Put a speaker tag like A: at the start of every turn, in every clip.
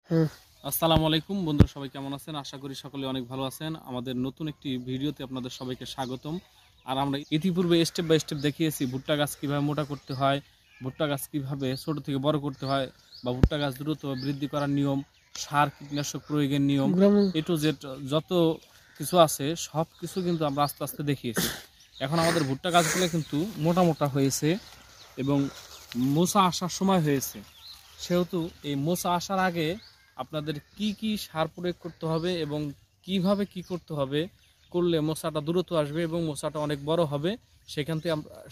A: হুম।
B: আসসালামু আলাইকুম বন্ধুরা, সবাই কেমন আছেন? আশা করি সকলে অনেক ভালো আছেন। আমাদের নতুন একটি ভিডিওতে আপনাদের সবাইকে স্বাগতম। আর আমরা ইতিপূর্বে স্টেপ বাই স্টেপ দেখিয়েছি ভুট্টা গাছ কীভাবে মোটা করতে হয়, ভুট্টা গাছ কীভাবে ছোট থেকে বড় করতে হয়, বা ভুট্টা গাছ দ্রুত বৃদ্ধি করার নিয়ম, সার কীটনাশক প্রয়োগের নিয়ম, এ টু জেড যত কিছু আছে সব কিছু কিন্তু আমরা আস্তে আস্তে দেখিয়েছি। এখন আমাদের ভুট্টা গাছগুলো কিন্তু মোটা মোটা হয়েছে এবং মোচা আসার সময় হয়েছে। সেহেতু এই মোচা আসার আগে আপনাদের কি কি সার প্রয়োগ করতে হবে এবং কিভাবে কি করতে হবে করলে মোচাটা দ্রুত আসবে এবং মোচাটা অনেক বড় হবে,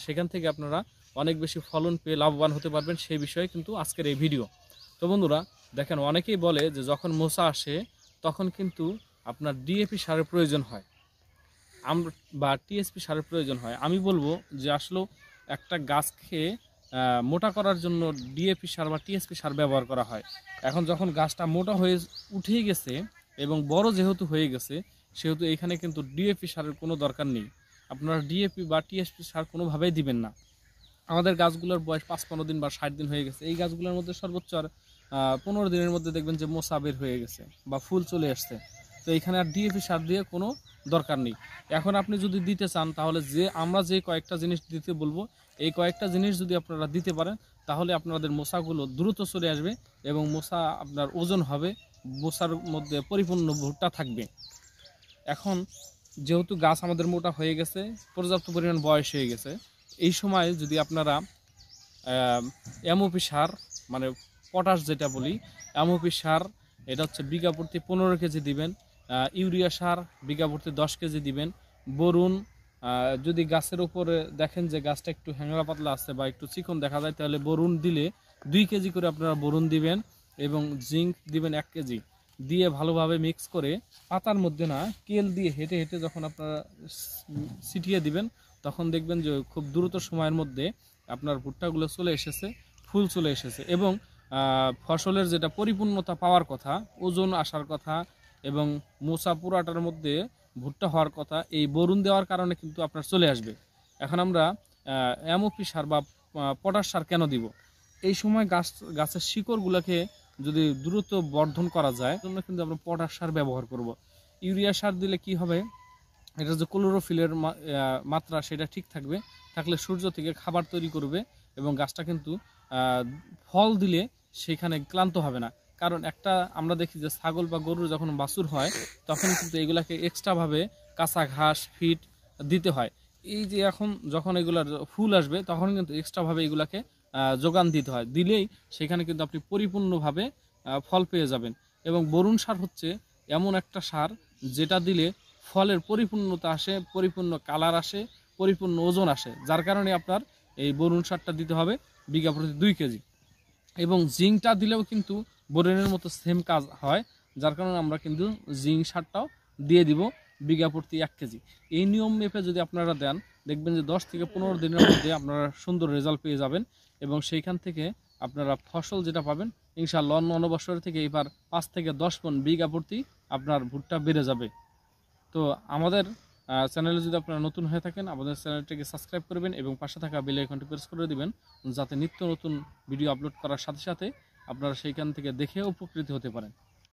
B: সেখান থেকে আপনারা অনেক বেশি ফলন পেয়ে লাভবান হতে পারবেন, সেই বিষয়ে কিন্তু আজকের এই ভিডিও। তো বন্ধুরা দেখেন, অনেকেই বলে যে যখন মোচা আসে তখন কিন্তু আপনার ডিএপি সারের প্রয়োজন হয় বা টিএসপি সারের প্রয়োজন হয়। আমি বলবো যে আসলে একটা গাছকে মোটা করার জন্য ডিএপি সার বা টিএসপি সার ব্যবহার করা হয়। এখন যখন গাছটা মোটা হয়ে উঠে গেছে এবং বড় যেহেতু হয়ে গেছে, সেহেতু এইখানে কিন্তু ডিএপি সারের কোনো দরকার নেই। আপনারা ডিএপি বা টিএসপি সার কোনোভাবেই দিবেন না। আমাদের গাছগুলোর বয়স ৫-১৫ দিন বা ৬০ দিন হয়ে গেছে। এই গাছগুলোর মধ্যে সর্বোচ্চ আর ১৫ দিনের মধ্যে দেখবেন যে মোচা বের হয়ে গেছে বা ফুল চলে আসছে। তো এখানে আর ডিএপি সার দিয়ে কোনো দরকার নেই। এখন আপনি যদি দিতে চান তাহলে আমরা যে কয়েকটা জিনিস দিতে বলবো, এই কয়েকটা জিনিস যদি আপনারা দিতে পারেন তাহলে আপনাদের মোচাগুলো দ্রুত চলে আসবে এবং মোচা আপনার ওজন হবে, মোচার মধ্যে পরিপূর্ণ ভুট্টা থাকবে। এখন যেহেতু গাছ আমাদের মোটা হয়ে গেছে, পর্যাপ্ত পরিমাণ বয়স হয়ে গেছে, এই সময় যদি আপনারা এমওপি সার মানে পটাশ যেটা বলি, এমওপি সার এটা হচ্ছে বিঘা প্রতি 15 কেজি দিবেন। ইউরিয়া সার বিঘা প্রতি 10 কেজি দিবেন। বরুণ যদি গাছের উপরে দেখেন যে গাছটা একটু হ্যাংলা পাতলা আছে বা একটু চিকন দেখা যায়, তাহলে বরুণ দিলে 2 কেজি করে আপনারা বরুণ দিবেন এবং জিঙ্ক দিবেন 1 কেজি দিয়ে ভালোভাবে মিক্স করে পাতার মধ্যে না কেল দিয়ে হেঁটে হেঁটে যখন আপনারা ছিটিয়ে দিবেন, তখন দেখবেন যে খুব দ্রুত সময়ের মধ্যে আপনার ভুট্টাগুলো চলে এসেছে, ফুল চলে এসেছে এবং ফসলের যেটা পরিপূর্ণতা পাওয়ার কথা, ওজন আসার কথা এবং মোচা পুরাটার মধ্যে ভুট্টা হওয়ার কথা, এই বরুণ দেওয়ার কারণে কিন্তু আপনার চলে আসবে। এখন আমরা এমওপি সার বা পটাশ সার কেন দিব? এই সময় গাছের শিকড়গুলোকে যদি দ্রুত বর্ধন করা যায় জন্য কিন্তু আমরা পটাশ সার ব্যবহার করব। ইউরিয়া সার দিলে কি হবে, এটা যে ক্লোরোফিলের মাত্রা সেটা ঠিক থাকলে সূর্য থেকে খাবার তৈরি করবে এবং গাছটা কিন্তু ফল দিলে সেখানে ক্লান্ত হবে না। কারণ একটা আমরা দেখি যে ছাগল বা গরুর যখন বাছুর হয় তখন কিন্তু এগুলাকে এক্সট্রাভাবে কাঁচা ঘাস ফিড দিতে হয়। এই যে এখন যখন এগুলার ফুল আসবে তখন কিন্তু এক্সট্রাভাবে এগুলাকে যোগান দিতে হয়, দিলেই সেখানে কিন্তু আপনি পরিপূর্ণভাবে ফল পেয়ে যাবেন। এবং বরুণ সার হচ্ছে এমন একটা সার যেটা দিলে ফলের পরিপূর্ণতা আসে, পরিপূর্ণ কালার আসে, পরিপূর্ণ ওজন আসে, যার কারণে আপনার এই বরুণ সারটা দিতে হবে বিঘা প্রতি 2 কেজি। এবং জিঙ্কটা দিলেও কিন্তু বোরনের মতো সেম কাজ হয়, যার কারণে আমরা কিন্তু জিঙ্ক সারটাও দিয়ে দিব বিঘা প্রতি 1 কেজি। এই নিয়ম মেপে যদি আপনারা দেন, দেখবেন যে 10 থেকে 15 দিনের মধ্যে আপনারা সুন্দর রেজাল্ট পেয়ে যাবেন এবং সেইখান থেকে আপনারা ফসল যেটা পাবেন ইনশাআল্লাহ অন্য বছর থেকে এবার 5 থেকে 10 মণ বিঘা প্রতি আপনার ভুট্টা বেড়ে যাবে। তো আমাদের চ্যানেলে যদি আপনারা নতুন হয়ে থাকেন, আমাদের চ্যানেলটিকে সাবস্ক্রাইব করবেন এবং পাশে থাকা বেল আইকনটি প্রেস করে দিবেন, যাতে নিত্য নতুন ভিডিও আপলোড করার সাথে সাথে আপনারা সেইখান থেকে দেখে উপকৃত হতে পারেন।